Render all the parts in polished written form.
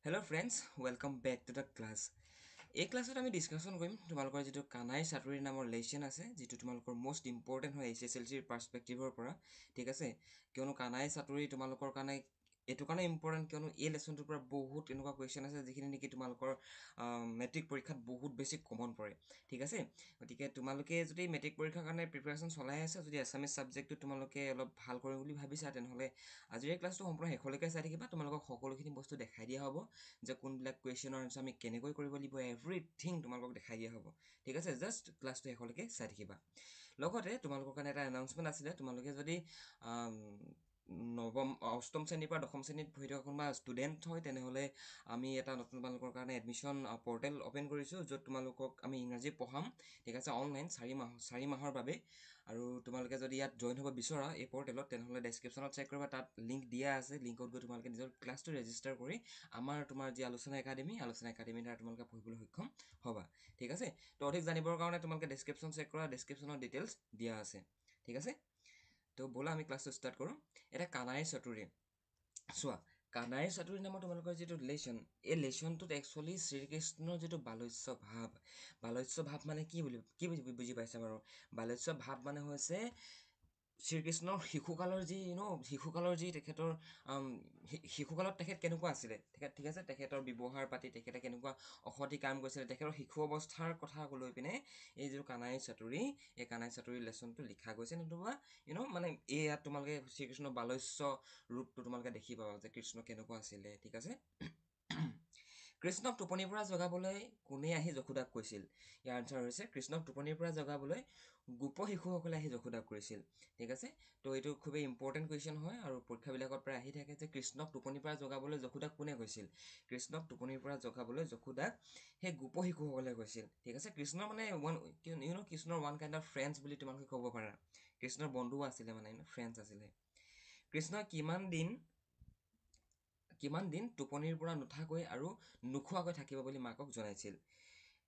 Hello friends, welcome back to the class. এই ক্লাছত আমি ডিছকাশ্যন কৰিম তোমালোকৰ যিটো কানাই চাটুৰী নামৰ লেচন আছে যিটো তোমালোকৰ মোষ্ট ইম্পৰ্টেণ্ট হয় HSLCৰ পাৰ্সপেক্টিভৰ পৰা ঠিক আছে কিয়নো কানাই চাটুৰী তোমালোকৰ কাৰণে এইটো কাৰণে ইম্পৰ্টেণ্ট কিয়নো এই লেচনটোৰ পৰা বহুত এনেকুৱা কুৱেশ্যন আছে যিখিনি নেকি তোমালোকৰ মেট্ৰিক পৰীক্ষাত বহুত বেছি কমন পৰে ঠিক আছে গতিকে তোমালোকে যদি মেট্ৰিক পৰীক্ষাৰ কাৰণে প্ৰিপাৰেশ্যন চলাই আছে যদি এছামিছ ছাবজেক্টটো তোমালোকে অলপ ভাল কৰিম বুলি ভাবিছা তেনেহ'লে আজিৰ এই ক্লাছটো সম্পূৰ্ণ শেষলৈকে চাই থাকিবা তোমালোকক সকলোখিনি বস্তু দেখাই দিয়া হ'ব যে কোনবিলাক কুৱেশ্যনৰ আনচাৰ আমি কেনেকৈ কৰিব লাগিব এভৰিথিং তোমালোকক দেখাই দিয়া হ'ব ঠিক আছে জাষ্ট ক্লাছটো শেষলৈকে চাই থাকিবা লগতে তোমালোকৰ কাৰণে এটা এনাউন্সমেণ্ট আছিলে তোমালোকে যদি নৱম অষ্টম শ্ৰেণীৰ পৰা দশম শ্ৰেণীত পঢ়ি থকা কোনোবা ষ্টুডেণ্ট হয় তেনেহ'লে আমি এটা নতুন তোমালোকৰ কাৰণে এডমিশ্যন পৰ্টেল অ'পেন কৰিছোঁ য'ত তোমালোকক আমি ইংৰাজী পঢ়াম ঠিক আছে অনলাইন 4 মাহৰ বাবে আৰু তোমালোকে যদি ইয়াত জইন হ'ব বিচৰা এই পৰ্টেলত তেনেহ'লে ডেছক্ৰিপশ্যনত চেক কৰিবা তাত লিংক দিয়া আছে লিংকত গৈ তোমালোকে নিজৰ ক্লাছটো ৰেজিষ্টাৰ কৰি তোমাৰ যি আলোচনা একাডেমীৰ দ্বাৰা তোমালোকে পঢ়িবলৈ সক্ষম হ'বা ঠিক আছে তো অধিক জানিবৰ কাৰণে তোমালোকে ডেছক্ৰিপশ্যন চেক কৰা ডেছক্ৰিপশ্যনত ডিটেইলছ দিয়া আছে ঠিক আছে তো ব'লা আমি ক্লাছটো ষ্টাৰ্ট কৰোঁ এটা কানাই চাটুৰী চোৱা কানাই চাটুৰী নামৰ তোমালোকৰ যিটো লেচন এই লেচনটোত একচুৱেলি শ্ৰীকৃষ্ণৰ যিটো বালস্য ভাৱ মানে কি বুজি পাইছা বাৰু বালস্য ভাৱ মানে হৈছে শ্ৰীকৃষ্ণৰ শিশুকালৰ যি তেখেতৰ শিশুকালত তেখেত কেনেকুৱা আছিলে ঠিক আছে তেখেতৰ ব্যৱহাৰ পাতি তেখেতে কেনেকুৱা অসতি কাম কৰিছিলে তেখেতৰ শিশু অৱস্থাৰ কথা লৈ পিনে এই যিটো কানাই চাটুৰী এই কানাই চাটুৰী লেচনটো লিখা গৈছে নতুবা মানে এই ইয়াত তোমালোকে শ্ৰীকৃষ্ণৰ বালস্য ৰূপটো তোমালোকে দেখি পাবা যে কৃষ্ণ কেনেকুৱা আছিলে ঠিক আছে কৃষ্ণক টোপনিৰ পৰা জগাবলৈ কোনে আহি যশোদাক কৈছিল ইয়াৰ আনচাৰ হৈছে কৃষ্ণক টোপনিৰ পৰা জগাবলৈ গোপ শিশুসকলে আহি যশোদাক কৰিছিল ঠিক আছে তো এইটো খুবেই ইম্পৰ্টেণ্ট কুৱেশ্যন হয় আৰু পৰীক্ষাবিলাকত প্ৰায় আহি থাকে যে কৃষ্ণক টোপনিৰ পৰা জগাবলৈ যশোদাক কোনে কৈছিল কৃষ্ণক টোপনিৰ পৰা জগাবলৈ যশোদাক সেই গোপ শিশুসকলে কৈছিল ঠিক আছে কৃষ্ণৰ মানে কৃষ্ণৰ ওৱান কাইণ্ড অফ ফ্ৰেণ্ডছ বুলি তোমালোকে ক'ব পাৰা কৃষ্ণৰ বন্ধু আছিলে মানে ফ্ৰেণ্ডছ আছিলে কৃষ্ণই কিমান দিন টোপনিৰ পৰা নুঠাকৈ আৰু নোখোৱাকৈ থাকিব বুলি মাকক জনাইছিল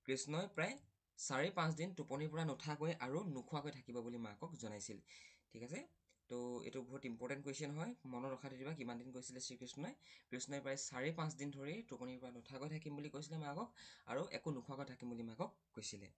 কৃষ্ণই প্ৰায় 4-5 দিন টোপনিৰ পৰা নুঠাকৈ আৰু নোখোৱাকৈ থাকিব বুলি মাকক জনাইছিল ঠিক আছে তো এইটো বহুত ইম্পৰ্টেণ্ট কুৱেশ্যন হয় মনত ৰখাই থৈ দিবা কিমান দিন কৈছিলে কৃষ্ণই প্ৰায় 4-5 দিন ধৰি টোপনিৰ পৰা নুঠাকৈ থাকিম বুলি কৈছিলে মাকক আৰু একো নোখোৱাকৈ থাকিম বুলি মাকক কৈছিলে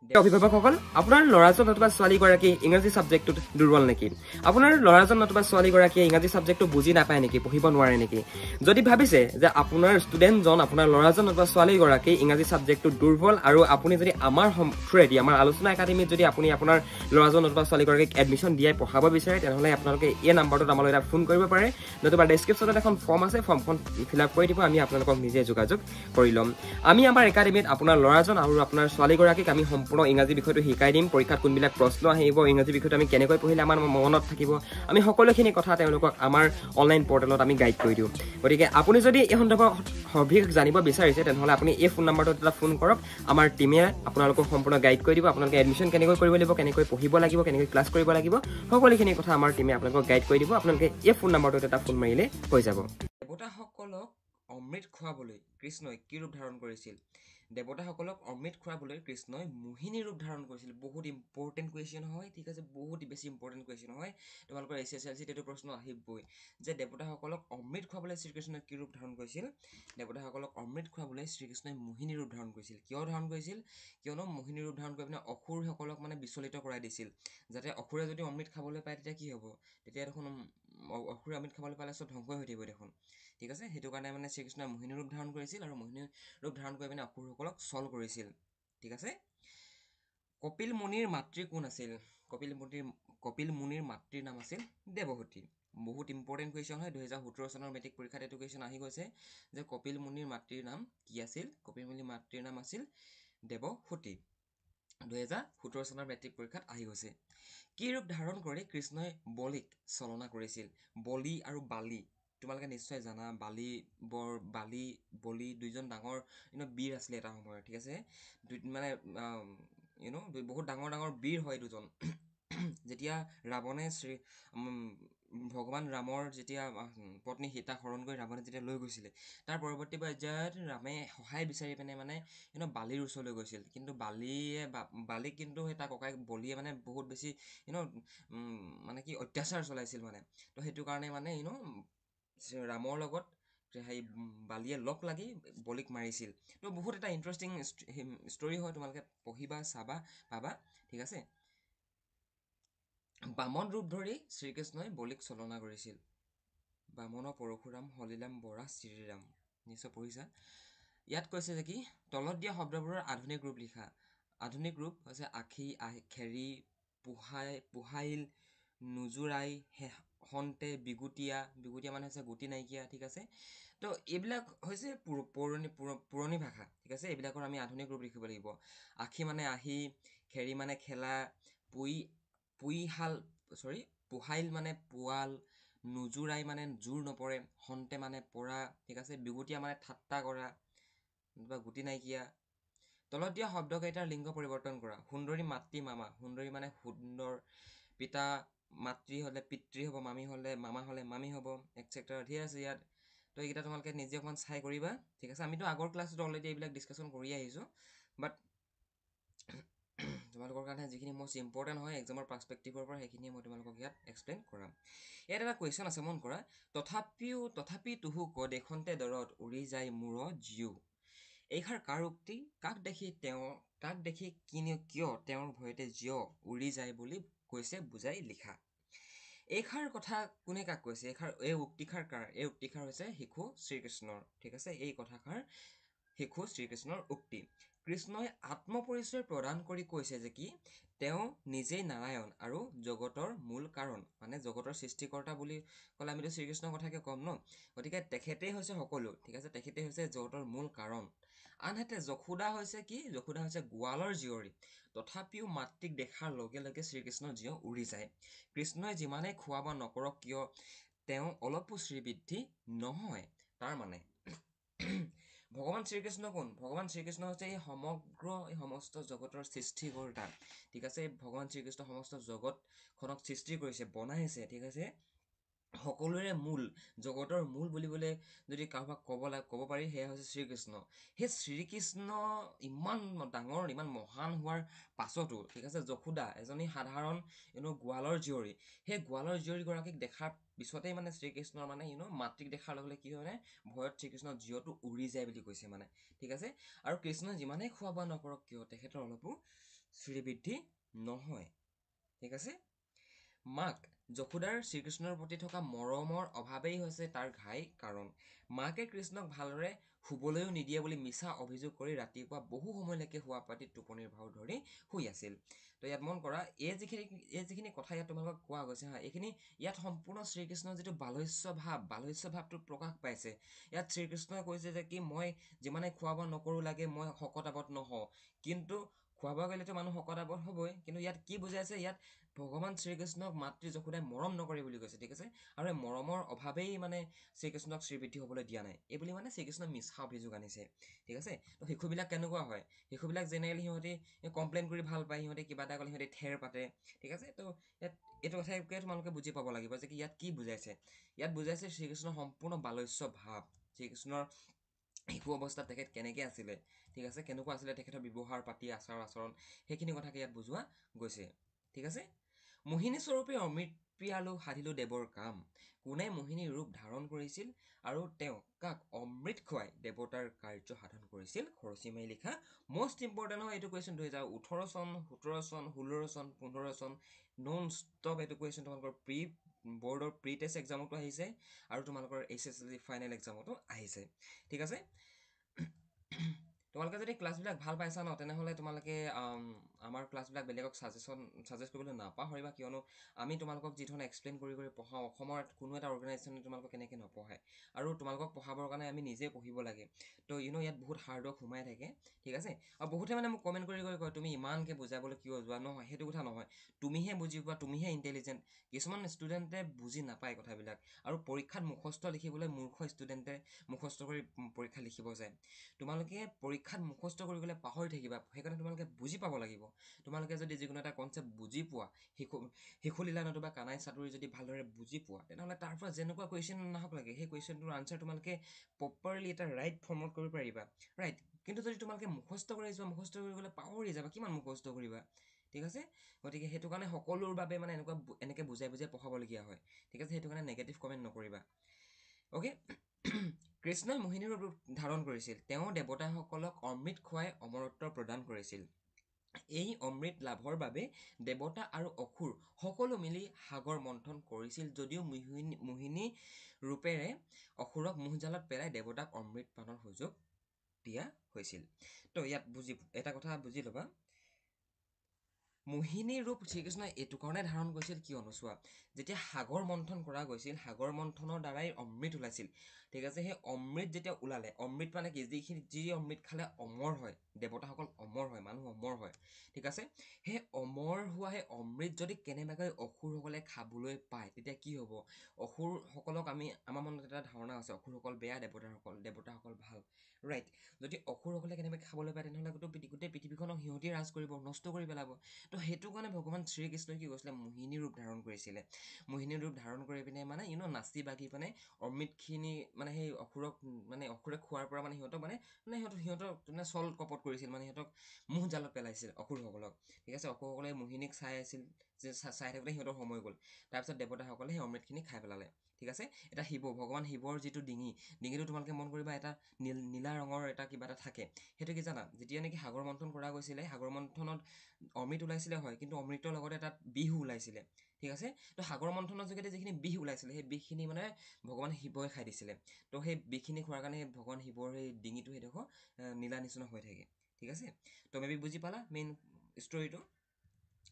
অভিভাৱকসকল আপোনাৰ ল'ৰাজন নতুবা ছোৱালীগৰাকী ইংৰাজী ছাবজেক্টটোত দুৰ্বল নেকি আপোনাৰ ল'ৰাজন নতুবা ছোৱালীগৰাকীয়ে ইংৰাজী ছাবজেক্টটো বুজি নাপায় নেকি পঢ়িব নোৱাৰে নেকি যদি ভাবিছে যে আপোনাৰ ষ্টুডেণ্টজন আপোনাৰ ল'ৰাজন নতুবা ছোৱালীগৰাকী ইংৰাজী ছাবজেক্টটো দুৰ্বল আৰু আপুনি যদি আমাৰ থ্ৰুৱেদি আমাৰ আলোচনা একাডেমীত যদি আপুনি আপোনাৰ ল'ৰাজন নতুবা ছোৱালীগৰাকীক এডমিশ্যন দিয়াই পঢ়াব বিচাৰে তেনেহ'লে আপোনালোকে এই নাম্বাৰটোত আমালৈ এটা ফোন কৰিব পাৰে নতুবা ডেছক্ৰিপশ্যনত এখন ফৰ্ম আছে ফৰ্মখন ফিল আপ কৰি দিব আমি আপোনালোকক নিজে যোগাযোগ কৰি ল'ম আমি আমাৰ একাডেমীত আপোনাৰ ল'ৰাজন আৰু আপোনাৰ ছোৱালীগৰাকীক আমি সম্পূৰ্ণ ইংৰাজী বিষয়টো শিকাই দিম পৰীক্ষাত কোনবিলাক প্ৰশ্ন আহিব ইংৰাজী বিষয়টো আমি কেনেকৈ পঢ়িলে আমাৰ মনত থাকিব আমি সকলোখিনি কথা তেওঁলোকক আমাৰ অনলাইন পৰ্টেলত আমি গাইড কৰি দিওঁ গতিকে আপুনি যদি এই সন্দৰ্ভত সবিশেষ জানিব বিচাৰিছে তেনেহ'লে আপুনি এই ফোন নাম্বাৰটোত এটা ফোন কৰক আমাৰ টীমে আপোনালোকক সম্পূৰ্ণ গাইড কৰি দিব আপোনালোকে এডমিশ্যন কেনেকৈ কৰিব লাগিব কেনেকৈ পঢ়িব লাগিব কেনেকৈ ক্লাছ কৰিব লাগিব সকলোখিনি কথা আমাৰ টীমে আপোনালোকক গাইড কৰি দিব আপোনালোকে এই ফোন নাম্বাৰটোত এটা ফোন মাৰিলে হৈ যাব দেৱতাসকলক অমৃত খুৱাবলৈ কৃষ্ণই কি ৰূপ ধাৰণ কৰিছিল দেৱতাসকলক অমৃত খুৱাবলৈ কৃষ্ণই মোহিনী ৰূপ ধাৰণ কৰিছিল বহুত ইম্পৰ্টেণ্ট কুৱেশ্যন হয় ঠিক আছে বহুত বেছি ইম্পৰ্টেণ্ট কুৱেশ্যন হয় তোমালোকৰ HSLCত এইটো প্ৰশ্ন আহিবই যে দেৱতাসকলক অমৃত খুৱাবলৈ শ্ৰীকৃষ্ণই কি ৰূপ ধাৰণ কৰিছিল দেৱতাসকলক অমৃত খুৱাবলৈ শ্ৰীকৃষ্ণই মোহিনী ৰূপ ধাৰণ কৰিছিল কিয় ধাৰণ কৰিছিল কিয়নো মোহিনী ৰূপ ধাৰণ কৰি পিনে অসুৰসকলক মানে বিচলিত কৰাই দিছিল যাতে অসুৰে যদি অমৃত খাবলৈ পায় তেতিয়া কি হ'ব তেতিয়া দেখোন অসুৰে অমৃত খাবলৈ পালে চব ধ্বংস হৈ থাকিব দেখোন ঠিক আছে সেইটো কাৰণে মানে শ্ৰীকৃষ্ণই মোহিনী ৰূপ ধাৰণ কৰিছিল আৰু মোহিনী ৰূপ ধাৰণ কৰি পিনে অসুৰসকলক ছল কৰিছিল ঠিক আছে কপিল মুনিৰ মাতৃ কোন আছিল কপিল মুনিৰ মাতৃৰ নাম আছিল দেৱহতী বহুত ইম্পৰ্টেণ্ট কুৱেশ্যন হয় 2017 চনৰ মেট্ৰিক পৰীক্ষাত এইটো কুৱেশ্যন আহি গৈছে যে কপিল মুনিৰ মাতৃৰ নাম কি আছিল কপিল মুনিৰ মাতৃৰ নাম আছিল দেৱহতী 2017 চনৰ মেট্ৰিক পৰীক্ষাত আহি গৈছে কি ৰূপ ধাৰণ কৰি কৃষ্ণই বলিক চলনা কৰিছিল বলি আৰু বালি তোমালোকে নিশ্চয় জানা বলি দুইজন ডাঙৰ বীৰ আছিলে এটা সময়ত ঠিক আছে মানে বহুত ডাঙৰ বীৰ হয় দুজন যেতিয়া ৰাৱণে ভগৱান ৰামৰ যেতিয়া পত্নী সীতাক হৰণ কৰি ৰাৱণে যেতিয়া লৈ গৈছিলে তাৰ পৰৱৰ্তী পৰ্যায়ত ৰামে সহায় বিচাৰি পিনে মানে বালিৰ ওচৰলৈ গৈছিল কিন্তু বালিক কিন্তু সেই তাৰ ককাইক বলিয়ে মানে বহুত বেছি মানে কি অত্যাচাৰ চলাইছিল মানে তো সেইটো কাৰণে মানে ৰামৰ লগত সেই বালিয়ে লগ লাগি বলিক মাৰিছিল। তো বহুত এটা ইণ্টাৰেষ্টিং ষ্টৰি হয়, তোমালোকে পঢ়িবা চাবা পাবা, ঠিক আছে। বামন ৰূপ ধৰি শ্ৰীকৃষ্ণই বলিক ছলনা কৰিছিল। বামন পৰশুৰাম হলিৰাম বৰা শ্ৰীৰাম, নিশ্চয় পঢ়িছা। ইয়াত কৈছে যে কি তলত দিয়া শব্দবোৰৰ আধুনিক ৰূপ লিখা। আধুনিক ৰূপ হৈছে আখি, খেৰী, পোহাইল, নুজুৰাই, হন্তে, বিগুটীয়া, বিগুটীয়া মানে হৈছে গুটি নাইকিয়া, ঠিক আছে। তো এইবিলাক হৈছে পুৰণি ভাষা, ঠিক আছে। এইবিলাকৰ আমি আধুনিক ৰূপ লিখিব লাগিব। আখি মানে আহি, খেৰী মানে খেলা, পোহাইল মানে পোৱাল, নুজুৰাই মানে জোৰ নপৰে, হন্তে মানে পৰা, ঠিক আছে। বিগুটীয়া মানে ঠাট্টা কৰা বা গুটি নাইকিয়া। তলত দিয়া শব্দকেইটাৰ লিংগ পৰিৱৰ্তন কৰা। সুন্দৰী মাতৃ মামা, সুন্দৰী মানে সুন্দৰ, পিতা মাতৃ হ'লে পিতৃ হ'ব, মামী হ'লে মামা হ'লে মামী হ'ব, এটচেট্ৰা ধেৰ আছে ইয়াত। তো এইকেইটা তোমালোকে নিজে অকণমান চাই কৰিবা, ঠিক আছে। আমিতো আগৰ ক্লাছত অলৰেডি এইবিলাক ডিছকাশ্যন কৰি আহিছোঁ, বাট তোমালোকৰ কাৰণে যিখিনি মষ্ট ইম্পৰ্টেণ্ট হয় এক্সামৰ পাৰ্চপেক্টিভৰ পৰা সেইখিনিয়ে মই তোমালোকক ইয়াত এক্সপ্লেইন কৰাম। ইয়াত এটা কুৱেশ্যন আছে, মন কৰা। তথাপি তুহু দেশন্তে দৰত উৰি যায় মূৰ জিউ। এইষাৰ কাৰ উক্তি? কাক দেখি কিয় তেওঁৰ ভয়তে জিয় উৰি যায় বুলি কৈছে বুজাই লিখা। এইষাৰ কথা কোনে কাক কৈছে? এই উক্তিষাৰ কাৰ? এই উক্তিষাৰ হৈছে শিশু শ্ৰীকৃষ্ণৰ, ঠিক আছে। এই কথাষাৰ শিশু শ্ৰীকৃষ্ণৰ উক্তি। কৃষ্ণই আত্মপৰিচয় প্ৰদান কৰি কৈছে যে কি তেওঁ নিজেই নাৰায়ণ আৰু জগতৰ মূল কাৰণ, মানে জগতৰ সৃষ্টিকৰ্তা বুলি ক'লে আমিতো শ্ৰীকৃষ্ণৰ কথাকে ক'ম ন। গতিকে তেখেতেই হৈছে সকলো, ঠিক আছে। তেখেতেই হৈছে জগতৰ মূল কাৰণ। আনহাতে যশোদা হৈছে কি? যশোদা হৈছে গোৱালৰ জীয়ৰী। তথাপিও মাতৃক দেখাৰ লগে লগে শ্ৰীকৃষ্ণৰ জিয় উৰি যায়। কৃষ্ণই যিমানেই খোৱা বোৱা নকৰক কিয় তেওঁ অলপো শ্ৰীবৃদ্ধি নহয়। তাৰ মানে ভগৱান শ্ৰীকৃষ্ণ কোন? ভগৱান শ্ৰীকৃষ্ণ হৈছে এই সমস্ত জগতৰ সৃষ্টিকৰ্তা, ঠিক আছে। ভগৱান শ্ৰীকৃষ্ণ সমস্ত জগতখনক সৃষ্টি কৰিছে, বনাইছে, ঠিক আছে। সকলোৰে মূল, জগতৰ মূল বুলিবলৈ যদি কাৰোবাক ক'ব পাৰি সেয়া হৈছে শ্ৰীকৃষ্ণ। সেই শ্ৰীকৃষ্ণ ইমান ডাঙৰ, ইমান মহান হোৱাৰ পাছতো, ঠিক আছে, যশোদা এজনী সাধাৰণ গোৱালৰ জীয়ৰী, সেই গোৱালৰ জীয়ৰীগৰাকীক দেখাৰ পিছতেই মানে শ্ৰীকৃষ্ণৰ মানে মাতৃক দেখাৰ লগে লগে কি হয়, ভয়ত শ্ৰীকৃষ্ণৰ জিয়টো উৰি যায় বুলি কৈছে মানে, ঠিক আছে। আৰু কৃষ্ণই যিমানেই খোৱা বোৱা নকৰক কিয় তেখেতৰ অলপো শ্ৰীবৃদ্ধি নহয়, ঠিক আছে। মাক যশোদাৰ শ্ৰীকৃষ্ণৰ প্ৰতি থকা মৰমৰ অভাৱেই হৈছে তাৰ ঘাই কাৰণ। মাকে কৃষ্ণক ভালদৰে শুবলৈও নিদিয়ে বুলি মিছা অভিযোগ কৰি ৰাতিপুৱা বহু সময়লৈকে শোৱা পাটিত টোপনিৰ ভাও ধৰি শুই আছিল। তো ইয়াত মন কৰা, এই যিখিনি কথা ইয়াত তোমালোকক কোৱা গৈছে হা, এইখিনি ইয়াত সম্পূৰ্ণ শ্ৰীকৃষ্ণৰ যিটো বালস্য ভাৱটো প্ৰকাশ পাইছে। ইয়াত শ্ৰীকৃষ্ণই কৈছে যে কি মই যিমানে খোৱা বোৱা নকৰোঁ লাগে মই শকত আৱত নহওঁ, কিন্তু খোৱা বোৱা কৰিলেতো মানুহ শকত আৱত হ'বই। কিন্তু ইয়াত কি বুজাইছে? ইয়াত ভগৱান শ্ৰীকৃষ্ণক মাতৃ যশোদাই মৰম নকৰে বুলি কৈছে, ঠিক আছে। আৰু এই মৰমৰ অভাৱেই মানে শ্ৰীকৃষ্ণক শ্ৰীবৃদ্ধি হ'বলৈ দিয়া নাই, এই বুলি মানে শ্ৰীকৃষ্ণই মিছা অভিযোগ আনিছে, ঠিক আছে। তো শিশুবিলাক কেনেকুৱা হয়? শিশুবিলাক জেনেৰেলি সিহঁতি কমপ্লেইন কৰি ভাল পায়, সিহঁতি কিবা এটা ক'লে সিহঁতি ঠেৰ পাতে, ঠিক আছে। তো ইয়াত এইটো কথাকে তোমালোকে বুজি পাব লাগিব যে কি ইয়াত কি বুজাইছে। ইয়াত বুজাইছে শ্ৰীকৃষ্ণৰ সম্পূৰ্ণ বালস্য ভাৱ, শ্ৰীকৃষ্ণৰ শিশু অৱস্থাত তেখেত কেনেকৈ আছিলে, ঠিক আছে, কেনেকুৱা আছিলে তেখেতৰ ব্যৱহাৰ পাতি আচাৰ আচৰণ, সেইখিনি কথাকে ইয়াত বুজোৱা গৈছে, ঠিক আছে। মোহিনী স্বৰূপে অমৃত পিয়ালো সাধিলো দেৱৰ কাম। কোনে মোহিনীৰ ৰূপ ধাৰণ কৰিছিল আৰু তেওঁ কাক অমৃত খুৱাই দেৱতাৰ কাৰ্য সাধন কৰিছিল? খৰচী মাৰি লিখা। মষ্ট ইম্পৰ্টেণ্ট হয় এইটো কুৱেশ্যন 2018 চন, 17 চন, 16 চন, 15 চন, নন ষ্টপ এইটো কুৱেশ্যন তোমালোকৰ বৰ্ডৰ প্ৰি টেষ্ট এক্সামতো আহিছে আৰু তোমালোকৰ HSLC ফাইনেল এক্সামতো আহিছে, ঠিক আছে। তোমালোকে যদি ক্লাছবিলাক ভাল পাইছা ন, তেনেহ'লে তোমালোকে আমাৰ ক্লাছবিলাক বেলেগক ছাজেষ্ট কৰিবলৈ নাপাহৰিবা, কিয়নো আমি তোমালোকক যি ধৰণে এক্সপ্লেইন কৰি পঢ়াওঁ, অসমৰ কোনো এটা অৰ্গেনাইজেশ্যনে তোমালোকক কেনেকৈ নপঢ়ায়, আৰু তোমালোকক পঢ়াবৰ কাৰণে আমি নিজে পঢ়িব লাগে। তো ইয়াত বহুত হাৰ্ডৱৰ্ক সোমাই থাকে, ঠিক আছে। আৰু বহুতে মানে মোক কমেণ্ট কৰি কয় তুমি ইমানকৈ বুজাবলৈ কিয় যোৱা? নহয়, সেইটো কথা নহয়, তুমিহে বুজি পোৱা, তুমিহে ইণ্টেলিজেণ্ট। কিছুমান ষ্টুডেণ্টে বুজি নাপায় কথাবিলাক, আৰু পৰীক্ষাত মুখস্থ লিখিবলৈ মূৰ্খ ষ্টুডেণ্টে মুখস্থ কৰি পৰীক্ষা লিখিব যায়। তোমালোকে পৰীক্ষাত মুখস্থ কৰি গ'লে পাহৰি থাকিবা, সেইকাৰণে তোমালোকে বুজি পাব লাগিব। তোমালোকে যদি যিকোনো এটা কনচেপ্ট বুজি পোৱা, শিশুলীলা নতুবা কানাই চাতুৰি যদি ভালদৰে বুজি পোৱা, তেনেহ'লে তাৰ পৰা যেনেকুৱা কুৱেশ্যন নাহক লাগে সেই কুৱেশ্যনটোৰ আনচাৰ তোমালোকে প্ৰপাৰলি এটা ৰাইট ফৰ্মত কৰিব পাৰিবা, ৰাইট। কিন্তু যদি তোমালোকে মুখস্থ কৰি যোৱা, মুখস্থ কৰি গ'লে পাহৰি যাবা, কিমান মুখস্থ কৰিবা, ঠিক আছে। গতিকে সেইটো কাৰণে সকলোৰ বাবে মানে এনেকৈ বুজাই পঢ়াবলগীয়া হয়, ঠিক আছে। সেইটো কাৰণে নেগেটিভ কমেণ্ট নকৰিবা, অ'কে। কৃষ্ণই মোহিনী ৰূপ ধাৰণ কৰিছিল। তেওঁ দেৱতাসকলক অমৃত খুৱাই অমৰত্ব প্ৰদান কৰিছিল। এই অমৃত লাভৰ বাবে দেৱতা আৰু অসুৰ সকলো মিলি সাগৰ মন্থন কৰিছিল যদিও মোহিনী ৰূপেৰে অসুৰক মোহজালত পেলাই দেৱতাক অমৃত পানৰ সুযোগ দিয়া হৈছিল। তো ইয়াত এটা কথা বুজি ল'বা, মোহিনী ৰূপ শ্ৰীকৃষ্ণই এইটো কাৰণে ধাৰণ কৰিছিল কিয়নো চোৱা, যেতিয়া সাগৰ মন্থন কৰা গৈছিল, সাগৰ মন্থনৰ দ্বাৰাই অমৃত ওলাইছিল। ঠিক আছে, সেই অমৃত যেতিয়া ওলালে, অমৃত মানে কি, যি অমৃত খালে অমৰ হয়, দেৱতাসকল অমৰ হয়, মানুহ অমৰ হয়। ঠিক আছে, সেই অমৰ হোৱা সেই অমৃত যদি কেনেবাকৈ অসুৰসকলে খাবলৈ পায় তেতিয়া কি হ'ব? অসুৰসকলক আমাৰ মনত এটা ধাৰণা আছে, অসুৰসকল বেয়া, দেৱতাসকল ভাল, ৰাইট? যদি অসুৰসকলে কেনেবাকৈ খাবলৈ পায় তেনেহ'লে গোটেই পৃথিৱীখনক সিহঁতি ৰাজ কৰিব, নষ্ট কৰি পেলাব। তো সেইটো কাৰণে ভগৱান শ্ৰীকৃষ্ণই কি কৰিছিলে, মোহিনী ৰূপ ধাৰণ কৰিছিলে। মোহিনী ৰূপ ধাৰণ কৰি পিনে মানে নাচি বাগি পিনে অমৃতখিনি মানে সেই অসুৰক মানে অসুৰে খোৱাৰ পৰা মানে সিহঁতক সিহঁতৰ চল কপট কৰিছিল, মানে সিহঁতক মুহ জালত পেলাইছিল অসুৰসকলক। ঠিক আছে, অসুৰসকলে মোহিনীক চাই আছিল, যে চাই থাকোঁতে সিহঁতৰ সময় গ'ল। তাৰপিছত দেৱতাসকলে সেই অমৃতখিনি খাই পেলালে। ঠিক আছে, এটা ভগৱান শিৱৰ যিটো ডিঙিটো তোমালোকে মন কৰিবা, এটা নীলা ৰঙৰ এটা কিবা এটা থাকে। সেইটো কি জানা, যেতিয়া নেকি সাগৰ মন্থন কৰা গৈছিলে, সাগৰ মন্থনত অমৃত ওলাইছিলে হয়, কিন্তু অমৃতৰ লগতে তাত বিহু ওলাইছিলে। ঠিক আছে, তো সাগৰ মন্থনৰ যোগেদি যিখিনি বিষ ওলাইছিলে, সেই বিষখিনি মানে ভগৱান শিৱই খাই দিছিলে। তো সেই বিষখিনি খোৱাৰ কাৰণে ভগৱান শিৱৰ সেই ডিঙিটো সেইডোখৰ নীলা নিচিনা হৈ থাকে। ঠিক আছে, তো মেবি বুজি পালা মেইন ষ্টৰিটো।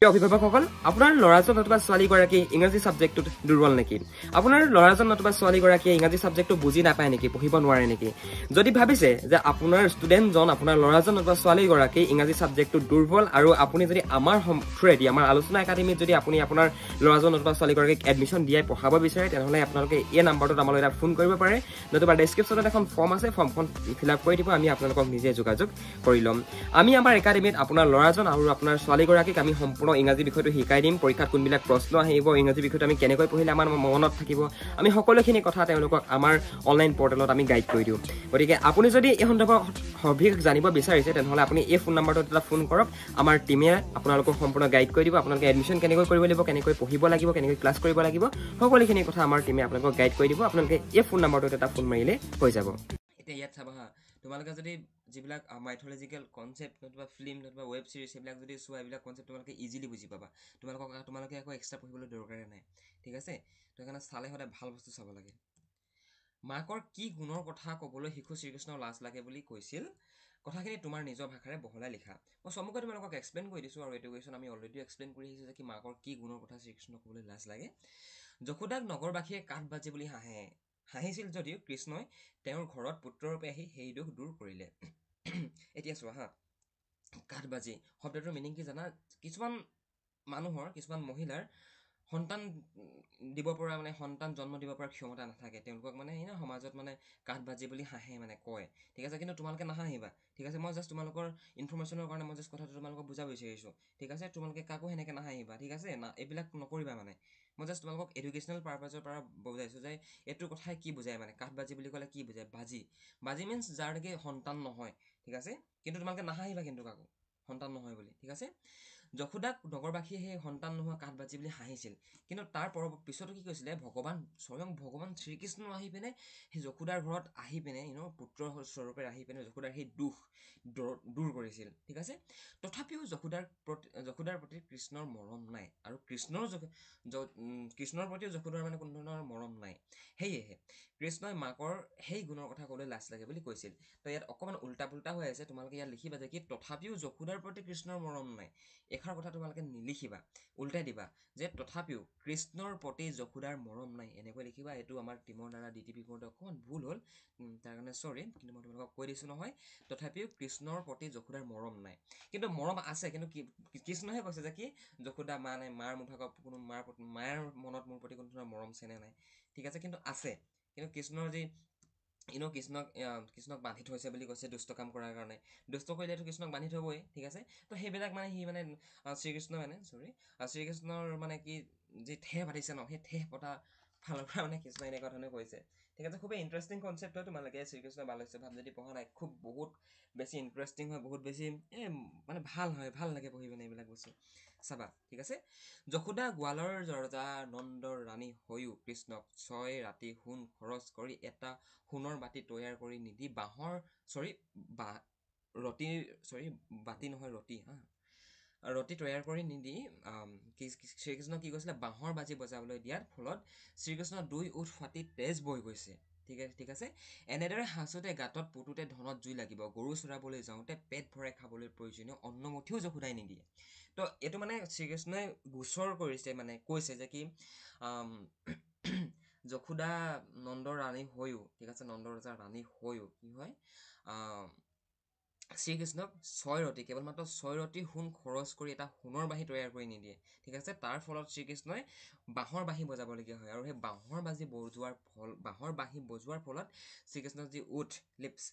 অভিভাৱকসকল, আপোনাৰ ল'ৰাজন নতুবা ছোৱালীগৰাকী ইংৰাজী ছাবজেক্টটোত দুৰ্বল নেকি? আপোনাৰ ল'ৰাজন নতুবা ছোৱালীগৰাকীয়ে ইংৰাজী ছাবজেক্টটো বুজি নাপায় নেকি, পঢ়িব নোৱাৰে নেকি? যদি ভাবিছে যে আপোনাৰ ষ্টুডেণ্টজন, আপোনাৰ ল'ৰাজন নতুবা ছোৱালীগৰাকী ইংৰাজী ছাবজেক্টটো দুৰ্বল, আৰু আপুনি যদি আমাৰ থ্ৰুৱেদি, আমাৰ আলোচনা একাডেমীত যদি আপুনি আপোনাৰ ল'ৰাজন নতুবা ছোৱালীগৰাকীক এডমিশ্যন দিয়াই পঢ়াব বিচাৰে, তেনেহ'লে আপোনালোকে এই নাম্বাৰটোত আমালৈ এটা ফোন কৰিব পাৰে, নতুবা ডেছক্ৰিপশ্যনত এখন ফৰ্ম আছে, ফৰ্মখন ফিল আপ কৰি দিব, আমি আপোনালোকক নিজে যোগাযোগ কৰি ল'ম। আমি আমাৰ একাডেমীত আপোনাৰ ল'ৰাজন আৰু আপোনাৰ ছোৱালীগৰাকীক আমি সম্পূৰ্ণ ইংৰাজী বিষয়টো শিকাই দিম। পৰীক্ষাত কোনবিলাক প্ৰশ্ন আহিব, ইংৰাজী বিষয়টো আমি কেনেকৈ পঢ়িলে আমাৰ মনত থাকিব, আমি সকলোখিনি কথা তেওঁলোকক আমাৰ অনলাইন পৰ্টেলত আমি গাইড কৰি দিওঁ। গতিকে আপুনি যদি এই সন্দৰ্ভত সবিশেষ জানিব বিচাৰিছে, তেনেহ'লে আপুনি এই ফোন নাম্বাৰটোত এটা ফোন কৰক। আমাৰ টিমে আপোনালোকক সম্পূৰ্ণ গাইড কৰি দিব, আপোনালোকে এডমিশ্যন কেনেকৈ কৰিব লাগিব, কেনেকৈ পঢ়িব লাগিব, কেনেকৈ ক্লাছ কৰিব লাগিব, সকলোখিনি কথা আমাৰ টিমে আপোনালোকক গাইড কৰি দিব। আপোনালোকে এই ফোন নাম্বাৰটোত এটা ফোন মাৰিলে হৈ যাব। এতিয়া ইয়াত চাবা হা, তোমালোকে যদি যিবিলাক মাইথলজিকেল কনচেপ্ট নতুবা ফিল্ম নতুবা ৱেব ছিৰিজ সেইবিলাক যদি চোৱা, এইবিলাক কনচেপ্ট তোমালোকে ইজিলি বুজি পাবা। তোমালোকে আকৌ এক্সট্ৰা পঢ়িবলৈ দৰকাৰে নাই। ঠিক আছে, তো সেইকাৰণে চালে সদায় ভাল বস্তু চাব লাগে। মাকৰ কি গুণৰ কথা ক'বলৈ শিশু শ্ৰীকৃষ্ণৰ লাজ লাগে বুলি কৈছিল? কথাখিনি তোমাৰ নিজৰ ভাষাৰে বহলাই লিখা। মই চমুকৈ তোমালোকক এক্সপ্লেইন কৰি দিছোঁ, আৰু এইটো কুৱেশ্যন আমি অলৰেডি এক্সপ্লেইন কৰি আহিছোঁ যে কি মাকৰ কি গুণৰ কথা শ্ৰীকৃষ্ণক ক'বলৈ লাজ লাগে। যশোদাক নগৰবাসীয়ে কাঠ বাজি বুলি হাঁহিছিল যদিও কৃষ্ণই তেওঁৰ ঘৰত পুত্ৰৰূপে আহি সেই দুখ দূৰ কৰিলে। এতিয়া চোৱা হা, কাঠবাজি শব্দটোৰ মিনিং কি জানা? কিছুমান মহিলাৰ সন্তান দিব পৰা, মানে সন্তান জন্ম দিব পৰা ক্ষমতা নাথাকে, তেওঁলোকক মানে সমাজত মানে কাঠবাজি বুলি হাঁহে, মানে কয়। ঠিক আছে, কিন্তু তোমালোকে নাহাঁহিবা। ঠিক আছে, মই জাষ্ট তোমালোকৰ ইনফৰমেশ্যনৰ কাৰণে মই জাষ্ট কথাটো তোমালোকক বুজাব বিচাৰিছোঁ। ঠিক আছে, তোমালোকে কাকো সেনেকৈ নাহাঁহিবা। ঠিক আছে, এইবিলাক নকৰিবা। মানে মই জাষ্ট তোমালোকক এডুকেশ্যনেল পাৰপাছৰ পৰা বুজাইছোঁ যে এইটোৰ কথাই কি বুজায়, মানে কাঠবাজি বুলি ক'লে কি বুজায়। বাজি মিনছ যাৰ নেকি সন্তান নহয়। ঠিক আছে, কিন্তু তোমালোকে নাহাঁহিবা কিন্তু কাকো সন্তান নহয় বুলি। ঠিক আছে, যশোদাক নগৰবাসীয়ে সেই সন্তান নোহোৱা কাঠবাজি বুলি হাঁহিছিল, কিন্তু তাৰ পিছতো কি কৈছিলে, স্বয়ং ভগৱান শ্ৰীকৃষ্ণ আহি পিনে সেই যশোদাৰ ঘৰত আহি পিনে পুত্ৰ স্বৰূপে আহি পিনে যশোদাৰ সেই দুখ দূৰ কৰিছিল। ঠিক আছে, তথাপিও যশোদাৰ প্ৰতি কৃষ্ণৰ মৰম নাই, আৰু কৃষ্ণৰ প্ৰতিও যশোদাৰ মানে কোনো ধৰণৰ মৰম নাই। সেয়েহে কৃষ্ণই মাকৰ সেই গুণৰ কথা ক'বলৈ লাজ লাগে বুলি কৈছিল। তো ইয়াত অকণমান উল্টা পুল্টা হৈ আছে, তোমালোকে ইয়াত লিখিবা যে কি তথাপিও যশোদাৰ প্ৰতি কৃষ্ণৰ মৰম নাই। এষাৰ কথা তোমালোকে নিলিখিবা, উল্টাই দিবা যে তথাপিও কৃষ্ণৰ প্ৰতি যশোদাৰ মৰম নাই, এনেকৈ লিখিবা। এইটো আমাৰ টিমৰ দ্বাৰা DTP কৰোঁতে অকণমান ভুল হ'ল, তাৰ কাৰণে চৰি, কিন্তু মই তোমালোকক কৈ দিছোঁ নহয়, তথাপিও কৃষ্ণৰ প্ৰতি যশোদাৰ মৰম নাই। কিন্তু মৰম আছে, কিন্তু কৃষ্ণহে কৈছে যে কি যশোদা মানে মাৰ মুভাগত কোনো মাৰ মনত মোৰ প্ৰতি কোনো ধৰণৰ মৰম চেনেহ নাই। ঠিক আছে, কিন্তু আছে। কিন্তু কৃষ্ণৰ যি কৃষ্ণক বান্ধি থৈছে বুলি কৈছে দুষ্ট কাম কৰাৰ কাৰণে। দুষ্ট কৰিলেতো কৃষ্ণক বান্ধি থ'বই। ঠিক আছে, তো সেইবিলাক মানে শ্ৰীকৃষ্ণৰ মানে কি যি ঠেহ পাতিছে ন, সেই ঠেহ পতা ফালৰ পৰা মানে কৃষ্ণই এনেকুৱা ধৰণে কৈছে ঠিক আছে, খুবেই ইণ্টাৰেষ্টিং কনচেপ্ট হয়। তোমালোকে শ্ৰীকৃষ্ণ বালস্য ভাৱ যদি পঢ়া নাই, খুব বহুত বেছি ইণ্টাৰেষ্টিং হয়, বহুত বেছি মানে ভাল হয়, ভাল লাগে পঢ়ি পিনে এইবিলাক বস্তু চাবা। ঠিক আছে, যশোদা গোৱালৰ ৰজা নন্দৰ ৰাণী হৈও কৃষ্ণক 6 ৰাতি সোণ খৰচ কৰি এটা সোণৰ বাতি তৈয়াৰ কৰি নিদি বাঁহৰ ৰতি বাতি নহয় ৰতি হা, ৰতি তৈয়াৰ কৰি নিদি শ্ৰীকৃষ্ণ কি কৈছিলে, বাঁহৰ বাজি বজাবলৈ দিয়াৰ ফলত শ্ৰীকৃষ্ণৰ 2 ওঠ ফাটি তেজ বৈ গৈছে। ঠিক আছে, এনেদৰে সাঁচোতে গাঁতত পুতোতে ধনত জুই লাগিব, গৰু চৰাবলৈ যাওঁতে পেট ভৰাই খাবলৈ প্ৰয়োজনীয় অন্নমুঠিও যশোদাই নিদিয়ে। তো এইটো মানে শ্ৰীকৃষ্ণই গোচৰ কৰিছে, মানে কৈছে যে কি যশোদা নন্দৰ ৰাণী হৈও, ঠিক আছে, নন্দ ৰজাৰ ৰাণী হৈও কি হয়, শ্ৰীকৃষ্ণক 6 ৰতি, কেৱল মাত্ৰ 6 ৰতি সোণ খৰচ কৰি এটা সোণৰ বাঁহী তৈয়াৰ কৰি নিদিয়ে। ঠিক আছে, তাৰ ফলত শ্ৰীকৃষ্ণই বাঁহৰ বাঁহী বজাবলগীয়া হয়, আৰু সেই বাঁহৰ বাঁহী বজোৱাৰ ফলত শ্ৰীকৃষ্ণৰ যি ওঠ লিপছ,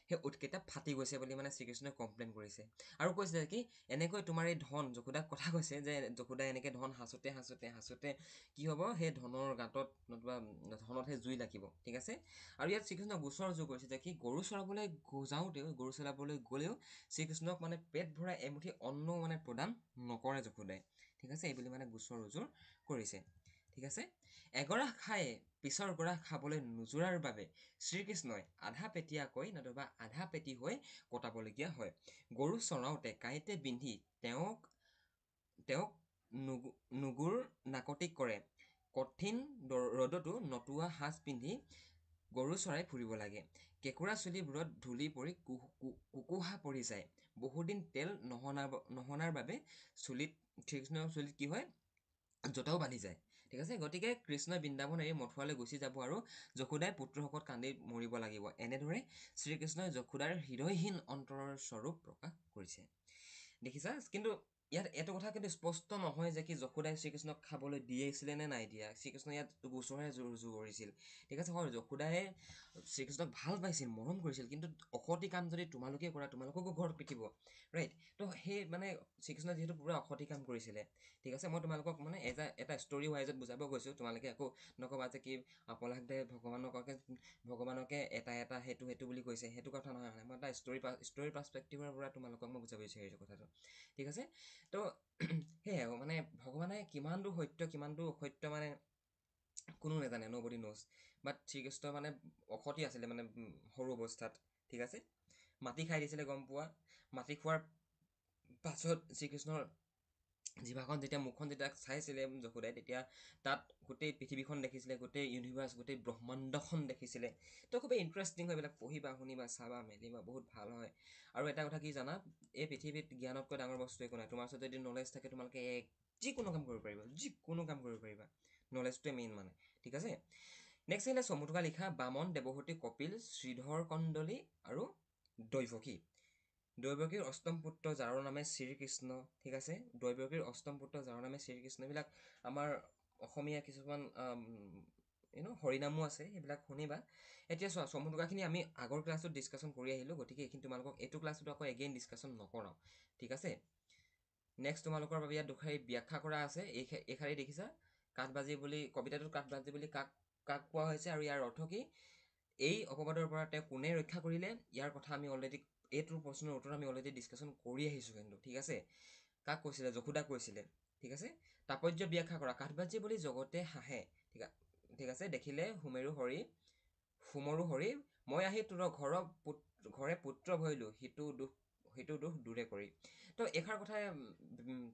সেই ওঠকেইটা ফাটি গৈছে বুলি মানে শ্ৰীকৃষ্ণই কমপ্লেইন কৰিছে। আৰু কৈছে কি এনেকৈ তোমাৰ এই ধন, যশোদাক কথা কৈছে যে যশোদাই এনেকৈ ধন সাঁচোতে কি হ'ব, সেই ধনৰ গাঁতত নতুবা ধনতহে জুই লাগিব। ঠিক আছে, আৰু ইয়াত শ্ৰীকৃষ্ণই গোচৰ যোগ কৰিছে যে কি গৰু চৰাবলৈ গ'লেও শ্ৰীকৃষ্ণক মানে পেট ভৰাই এমুঠি অন্ন মানে প্ৰদান নকৰে যশোদাই। ঠিক আছে, এইবুলি মানে গোচৰ ৰুজুৰ কৰিছে। ঠিক আছে, এগৰাহ খাই পিছৰ গৰাহ খাবলৈ নোজোৰাৰ বাবে শ্ৰীকৃষ্ণই আধা পেটীয়াকৈ নতুবা আধা পেটী হৈ কটাবলগীয়া হয়। গৰু চৰাওঁতে কাঁইতে বিন্ধি তেওঁক নুগুৰ নাকটিক কৰে, কঠিন ৰ'দতো নতুৱা সাজ পিন্ধি গৰু চৰাই ফুৰিব লাগে। কেঁকুৰা চুলিবোৰত ধূলি পৰি কুকুহা পৰি যায়। বহুদিন তেল নহনাৰ বাবে শ্ৰীকৃষ্ণৰ চুলিত কি হয়, জটাও বান্ধি যায়। ঠিক আছে, গতিকে কৃষ্ণই বৃন্দাবন এৰি মথুৰালৈ গুচি যাব আৰু যশোদাই পুত্ৰশোকত কান্দি মৰিব লাগিব। এনেদৰে শ্ৰীকৃষ্ণই যশোদাৰ হৃদয়হীন অন্তৰৰ স্বৰূপ প্ৰকাশ কৰিছে। দেখিছা, কিন্তু ইয়াত এইটো কথা কিন্তু স্পষ্ট নহয় যে কি যশোদাই শ্ৰীকৃষ্ণক খাবলৈ দিয়েছিলে নে নাই দিয়া। শ্ৰীকৃষ্ণই ইয়াত গোচৰহে ৰুজু কৰিছিল। ঠিক আছে, হয়, যশোদাই শ্ৰীকৃষ্ণক ভাল পাইছিল, মৰম কৰিছিল, কিন্তু অসতি কাম যদি তোমালোকে কৰা, তোমালোককো ঘৰত পিটিব, ৰাইট? তো সেই মানে শ্ৰীকৃষ্ণই যিহেতু পুৰা অসতি কাম কৰিছিলে। ঠিক আছে, মই তোমালোকক মানে এটা ষ্টৰি ৱাইজত বুজাব গৈছোঁ, তোমালোকে আকৌ নক'বা যে কি পলাশদাই ভগৱানকে এটা সেইটো বুলি কৈছে, সেইটো কথা নহয়। মানে মই এটা ষ্টৰি পাৰ্চপেক্টিভৰ পৰা তোমালোকক মই বুজাব বিচাৰিছোঁ কথাটো। ঠিক আছে, তো সেয়াই মানে ভগৱানে কিমান দূৰ সত্য কিমান দূৰ অসত্য মানে কোনো নাজানে, নবডি ন'জ। বাট শ্ৰীকৃষ্ণ মানে অসতি আছিলে মানে সৰু অৱস্থাত। ঠিক আছে, মাটি খাই দিছিলে, গম পোৱা। মাটি খোৱাৰ পাছত শ্ৰীকৃষ্ণৰ জিভাখন যেতিয়া, মুখখন যেতিয়া চাইছিলে যশোদাই, তেতিয়া তাত গোটেই পৃথিৱীখন দেখিছিলে, গোটেই ইউনিভাৰ্চ, গোটেই ব্ৰহ্মাণ্ডখন দেখিছিলে। তো খুবেই ইণ্টাৰেষ্টিং হয় এইবিলাক, পঢ়িবা, শুনিবা, চাবা, মেলিবা, বহুত ভাল হয়। আৰু এটা কথা কি জানা, এই পৃথিৱীত জ্ঞানতকৈ ডাঙৰ বস্তু একো নাই। তোমাৰ ওচৰত যদি নলেজ থাকে, তোমালোকে যিকোনো কাম কৰিব পাৰিবা, নলেজটোৱে মেইন মানে। ঠিক আছে, নেক্সট আহিলে চমুটুকা লিখা বামন, দেৱহূতি, কপিল, শ্ৰীধৰ কন্দলী আৰু দৈৱকী। দৈৱকীৰ অষ্টম পুত্ৰ যাৰ নামে শ্ৰীকৃষ্ণ। ঠিক আছে, দৈৱকীৰ অষ্টম পুত্ৰ যাৰ নামে শ্ৰীকৃষ্ণ। এইবিলাক আমাৰ অসমীয়া কিছুমান হৰিনামো আছে, সেইবিলাক শুনিবা। এতিয়া চোৱা, চমুটুকাখিনি আমি আগৰ ক্লাছত ডিছকাশ্যন কৰি আহিলোঁ, গতিকে এইখিনি তোমালোকক এইটো ক্লাছতো আকৌ এগেইন ডিছকাশ্যন নকৰাওঁ। ঠিক আছে, নেক্সট তোমালোকৰ বাবে ইয়াত দুষাৰি ব্যাখ্যা কৰা আছে। এই শাৰী দেখিছা, কাঠবাজি বুলি, কবিতাটোত কাঠবাজি বুলি কাক কোৱা হৈছে আৰু ইয়াৰ অৰ্থ কি? এই অপবাদৰ পৰা তেওঁ কোনে ৰক্ষা কৰিলে, ইয়াৰ কথা আমি অলৰেডি, এইটো প্ৰশ্নৰ উত্তৰ আমি অলৰেডি ডিছকাশ্যন কৰি আহিছোঁ কিন্তু। ঠিক আছে, কাক কৈছিলে? যশোদাক কৈছিলে। ঠিক আছে, তাৎপৰ্য ব্যাখ্যা কৰা। কাঠবাজি বুলি জগতে হাঁহে। ঠিক আছে, দেখিলে সুমেৰু হৰি, মই আহি তোৰ ঘৰে পুত্ৰ ভৰিলোঁ, সিটো দুখ দূৰে কৰি। তো এইষাৰ কথাই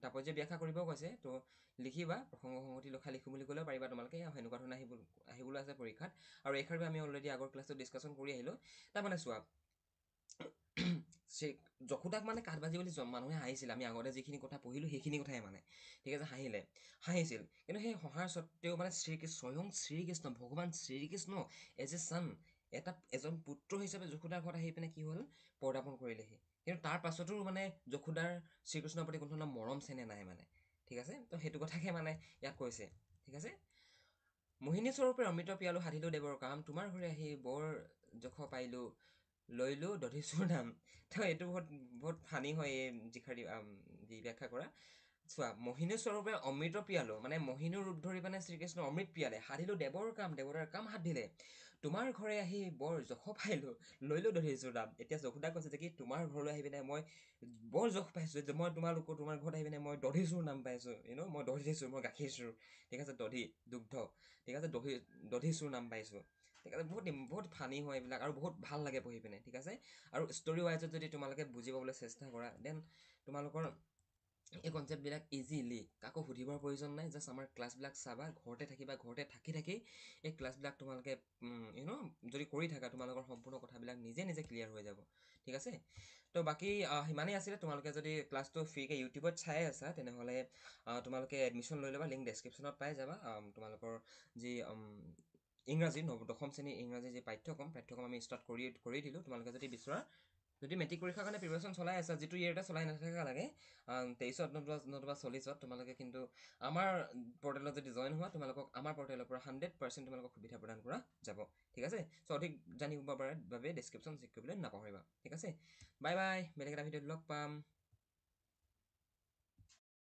তাৎপৰ্য ব্যাখ্যা কৰিবও কৈছে। তো লিখিবা, প্ৰসংগ সংগতি লেখা লিখোঁ বুলি ক'লেও পাৰিবা তোমালোকে, সেনেকুৱা ধৰণে আহিবলৈ আছে পৰীক্ষাত। আৰু এইষাৰ আমি অলৰেডি আগৰ ক্লাছত ডিছকাশ্যন কৰি আহিলোঁ। তাৰমানে চোৱা, যশোদাক মানে কাঠবাজি বুলি মানুহে হাঁহিছিল। আমি আগতে যিখিনি কথা পঢ়িলোঁ সেইখিনি কথাই মানে। ঠিক আছে, হাঁহিছিল, কিন্তু সেই হহাৰ স্বত্তেও মানে স্বয়ং শ্ৰীকৃষ্ণ, ভগৱান শ্ৰীকৃষ্ণ এজ এ ছান, এজন পুত্ৰ হিচাপে যশোদাৰ ঘৰত আহি পিনে কি হ'ল, পদাৰ্পণ কৰিলেহি। কিন্তু তাৰ পাছতো মানে যশোদাৰ শ্ৰীকৃষ্ণৰ প্ৰতি কোনো ধৰণৰ মৰম চেনেহ নাই মানে। ঠিক আছে, তো সেইটো কথাকে মানে ইয়াত কৈছে। ঠিক আছে, মোহিনী স্বৰূপে অমৃত পিয়ালো, সাধিলো দেৱৰ কাম, তোমাৰ ঘৰে আহি বৰ যশ পাইলোঁ, লৈলো দধিচুৰ নাম। তো এইটো বহুত ফানি হয় এই যি ব্যাখ্যা কৰা। চোৱা, মোহিনী স্বৰূপে অমৃত পিয়ালো, মানে মোহিনীৰ ৰূপ ধৰি মানে শ্ৰীকৃষ্ণ অমৃত পিয়ালে, সাধিলো দেৱৰ কাম, দেৱতাৰ কাম সাধিলে, তোমাৰ ঘৰে আহি বৰ যশ পাইলো লৈলো দধিচুৰ নাম। এতিয়া যশোদা কৈছে যে কি তোমাৰ ঘৰলৈ আহি পিনে মই বৰ যশ পাইছোঁ যে মই তোমাৰ ঘৰত আহি পিনে মই দধিচুৰ নাম পাইছোঁ মই দধিচুৰ মই গাখীৰ চুৰ ঠিক আছে দুগ্ধ ঠিক আছে দধিচুৰ নাম পাইছোঁ ঠিক আছে। বহুত ফানি হয় এইবিলাক আৰু বহুত ভাল লাগে পঢ়ি পিনে ঠিক আছে। আৰু ষ্টৰি ৱাইজত যদি তোমালোকে বুজি পাবলৈ চেষ্টা কৰা দেন তোমালোকৰ এই কনচেপ্টবিলাক ইজিলি কাকো সুধিবৰ প্ৰয়োজন নাই। জাষ্ট আমাৰ ক্লাছবিলাক চাবা, ঘৰতে থাকিবা, ঘৰতে থাকি এই ক্লাছবিলাক তোমালোকে যদি কৰি থাকা তোমালোকৰ সম্পূৰ্ণ কথাবিলাক নিজে নিজে ক্লিয়াৰ হৈ যাব ঠিক আছে। তো বাকী সিমানেই আছিলে। তোমালোকে যদি ক্লাছটো ফ্ৰীকৈ ইউটিউবত চাই আছা তেনেহ'লে তোমালোকে এডমিশ্যন লৈ ল'বা, লিংক ডেছক্ৰিপশ্যনত পাই যাবা। তোমালোকৰ যি ইংৰাজী দশম শ্ৰেণীৰ ইংৰাজী যি পাঠ্যক্ৰম আমি ষ্টাৰ্ট কৰি দিলোঁ। তোমালোকে যদি বিচৰা, যদি মেট্ৰিক পৰীক্ষাৰ কাৰণে প্ৰিপেৰেশ্যন চলাই আছা, যিটো ইয়েৰতে চলাই নাথাকা লাগে 23ত নতুবা 40ত, তোমালোকে কিন্তু আমাৰ পৰ্টেলত যদি জইন হোৱা তোমালোকক আমাৰ পৰ্টেলৰ পৰা 100% তোমালোকক সুবিধা প্ৰদান কৰা যাব ঠিক আছে। চ' অধিক জানিব পৰাৰ বাবে ডেছক্ৰিপশ্যন চেক কৰিবলৈ নাপাহৰিবা ঠিক আছে। বাই বাই, বেলেগ এটা ভিডিঅ'ত লগ পাম।